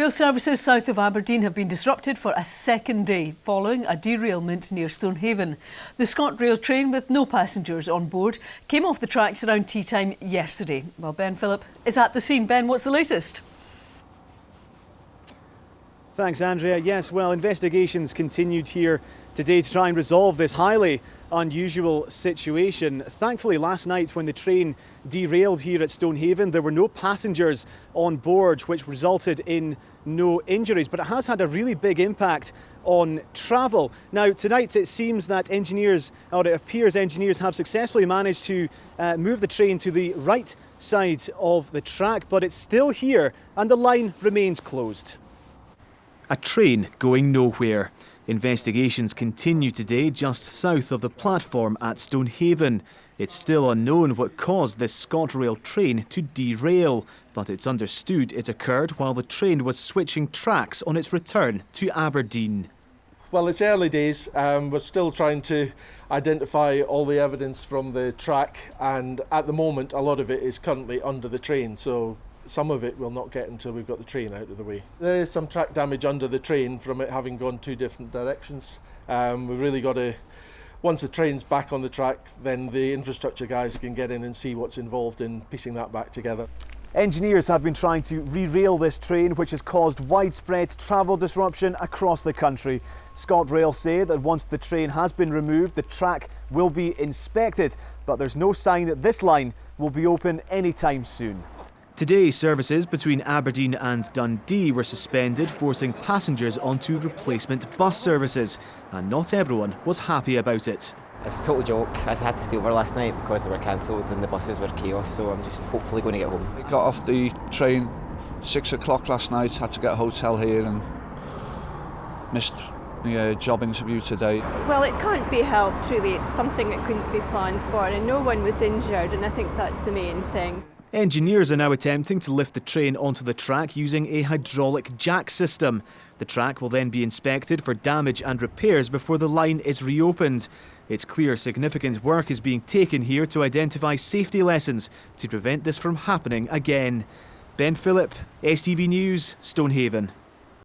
Rail services south of Aberdeen have been disrupted for a second day following a derailment near Stonehaven. The ScotRail train with no passengers on board came off the tracks around tea time yesterday. Well, Ben Phillip is at the scene. Ben, what's the latest? Thanks, Andrea. Yes, well, investigations continued here today to try and resolve this highly unusual situation. Thankfully, last night when the train derailed here at Stonehaven, there were no passengers on board, which resulted in no injuries, but it has had a really big impact on travel. Now, tonight it seems that engineers have successfully managed to move the train to the right side of the track, but it's still here and the line remains closed. A train going nowhere. Investigations continue today just south of the platform at Stonehaven. It's still unknown what caused this ScotRail train to derail, but it's understood it occurred while the train was switching tracks on its return to Aberdeen. Well, it's early days. We're still trying to identify all the evidence from the track, and at the moment a lot of it is currently under the train, so some of it will not get until we've got the train out of the way. There is some track damage under the train from it having gone two different directions. We've really got to, once the train's back on the track, then the infrastructure guys can get in and see what's involved in piecing that back together. Engineers have been trying to re-rail this train, which has caused widespread travel disruption across the country. ScotRail say that once the train has been removed, the track will be inspected, but there's no sign that this line will be open anytime soon. Today, services between Aberdeen and Dundee were suspended, forcing passengers onto replacement bus services, and not everyone was happy about it. It's a total joke. I had to stay over last night because they were cancelled and the buses were chaos, so I'm just hopefully going to get home. I got off the train 6 o'clock last night, had to get a hotel here and missed the job interview today. Well, it can't be helped really. It's something that couldn't be planned for, and no one was injured, and I think that's the main thing. Engineers are now attempting to lift the train onto the track using a hydraulic jack system. The track will then be inspected for damage and repairs before the line is reopened. It's clear significant work is being taken here to identify safety lessons to prevent this from happening again. Ben Phillip, STV News, Stonehaven.